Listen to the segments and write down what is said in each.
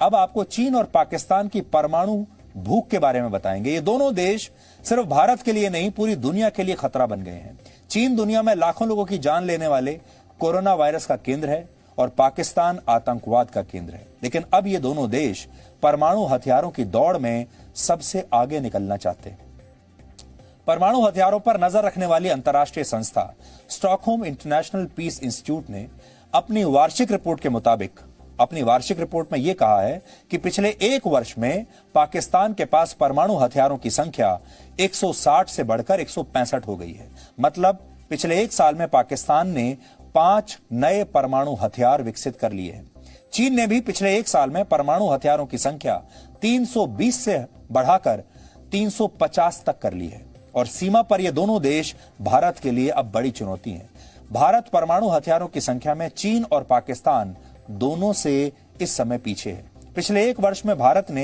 अब आपको चीन और पाकिस्तान की परमाणु भूख के बारे में बताएंगे। ये दोनों देश सिर्फ भारत के लिए नहीं, पूरी दुनिया के लिए खतरा बन गए हैं। चीन दुनिया में लाखों लोगों की जान लेने वाले कोरोना वायरस का केंद्र है और पाकिस्तान आतंकवाद का केंद्र है। लेकिन अब ये दोनों देश परमाणु हथियारों की दौड़ में सबसे आगे निकलना चाहते हैं। परमाणु हथियारों पर नजर रखने वाली अंतर्राष्ट्रीय संस्था स्टॉकहोम इंटरनेशनल पीस इंस्टीट्यूट ने अपनी वार्षिक रिपोर्ट में यह कहा है कि पिछले एक वर्ष में पाकिस्तान के पास परमाणु हथियारों की संख्या 160 से बढ़कर 165 हो गई है। मतलब पिछले एक साल में पाकिस्तान ने 5 नए परमाणु हथियार विकसित कर लिए हैं। चीन ने भी पिछले एक साल में परमाणु हथियारों की संख्या 320 से बढ़ाकर 350 तक कर ली है और सीमा पर ये दोनों देश भारत के लिए अब बड़ी चुनौती हैं। भारत परमाणु हथियारों की संख्या में चीन और पाकिस्तान दोनों से इस समय पीछे है। पिछले एक वर्ष में भारत ने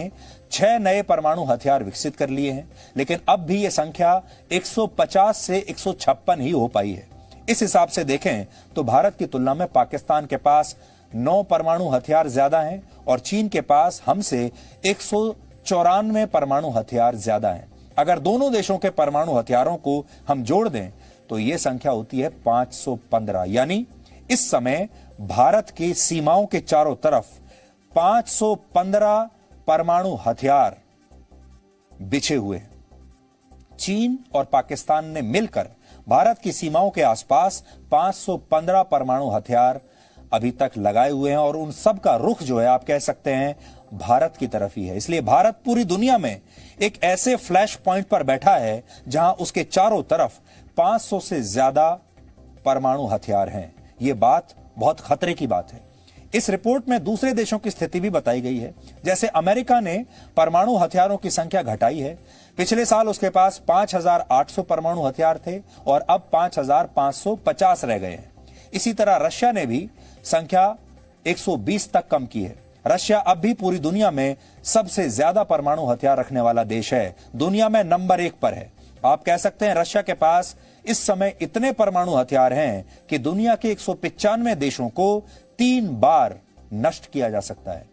6 नए परमाणु हथियार विकसित कर लिए हैं, लेकिन अब भी यह संख्या 150 से 156 ही हो पाई है। इस हिसाब से देखें तो भारत की तुलना में पाकिस्तान के पास 9 परमाणु हथियार ज्यादा हैं और चीन के पास हमसे 194 परमाणु हथियार ज्यादा हैं। अगर दोनों देशों के परमाणु हथियारों को हम जोड़ दें तो यह संख्या होती है 515। यानी इस समय भारत की सीमाओं के चारों तरफ 515 परमाणु हथियार बिछे हुए हैं। चीन और पाकिस्तान ने मिलकर भारत की सीमाओं के आसपास 515 परमाणु हथियार अभी तक लगाए हुए हैं और उन सब का रुख जो है आप कह सकते हैं भारत की तरफ ही है। इसलिए भारत पूरी दुनिया में एक ऐसे फ्लैश पॉइंट पर बैठा है जहां उसके चारों तरफ 500 से ज्यादा परमाणु हथियार हैं। यह बात बहुत खतरे की बात है। इस रिपोर्ट में दूसरे देशों की स्थिति भी बताई गई है। जैसे अमेरिका ने परमाणु हथियारों की संख्या घटाई है। पिछले साल उसके पास 5800 परमाणु हथियार थे और अब 5550 रह गए हैं। इसी तरह रशिया ने भी संख्या 120 तक कम की है। रशिया अब भी पूरी दुनिया में सबसे ज्यादा परमाणु हथियार रखने वाला देश है, दुनिया में नंबर 1 पर है। आप कह सकते हैं रशिया के पास इस समय इतने परमाणु हथियार हैं कि दुनिया के 195 देशों को 3 बार नष्ट किया जा सकता है।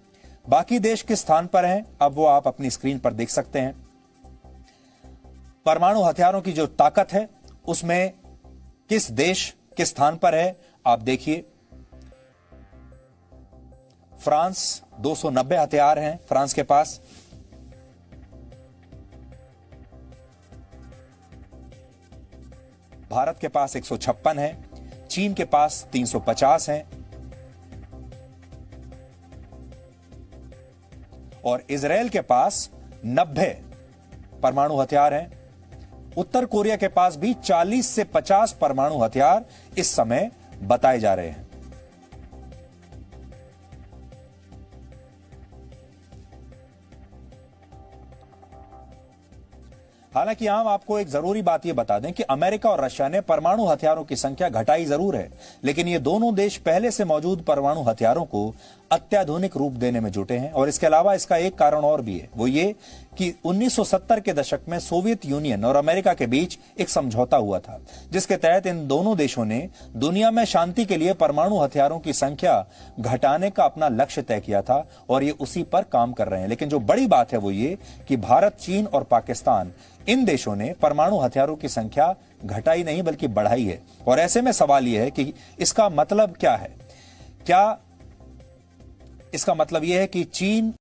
बाकी देश किस स्थान पर हैं, अब वो आप अपनी स्क्रीन पर देख सकते हैं। परमाणु हथियारों की जो ताकत है उसमें किस देश किस स्थान पर है आप देखिए। फ्रांस 290 हथियार हैं फ्रांस के पास। भारत के पास 156 है, चीन के पास 350 हैं और इजराइल के पास 90 परमाणु हथियार हैं। उत्तर कोरिया के पास भी 40 से 50 परमाणु हथियार इस समय बताए जा रहे हैं। हालांकि हम आपको एक जरूरी बात यह बता दें कि अमेरिका और रशिया ने परमाणु हथियारों की संख्या घटाई जरूर है, लेकिन ये दोनों देश पहले से मौजूद परमाणु हथियारों को अत्याधुनिक रूप देने में जुटे हैं। और इसके अलावा इसका एक कारण और भी है, वो ये कि 1970 के दशक में सोवियत यूनियन और अमेरिका के बीच एक समझौता हुआ था, जिसके तहत इन दोनों देशों ने दुनिया में शांति के लिए परमाणु हथियारों की संख्या घटाने का अपना लक्ष्य तय किया था और ये उसी पर काम कर रहे हैं। लेकिन जो बड़ी बात है वो ये कि भारत, चीन और पाकिस्तान, इन देशों ने परमाणु हथियारों की संख्या घटाई नहीं बल्कि बढ़ाई है। और ऐसे में सवाल यह है कि इसका मतलब क्या है? क्या इसका मतलब यह है कि चीन